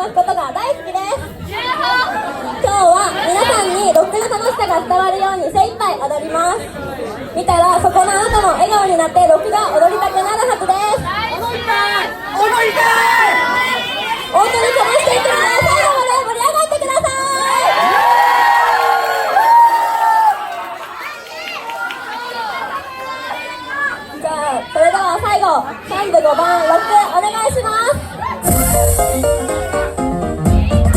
巻くことが大好きです。今日は皆さんにロックの楽しさが伝わるように精一杯踊ります。見たらそこのあなたも笑顔になってロックが踊りたくなるはずです。踊りたい踊りたい。本当にこのしていくので最後まで盛り上がってください。じゃあそれでは最後3部5番ロックお願いします。Thank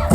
you.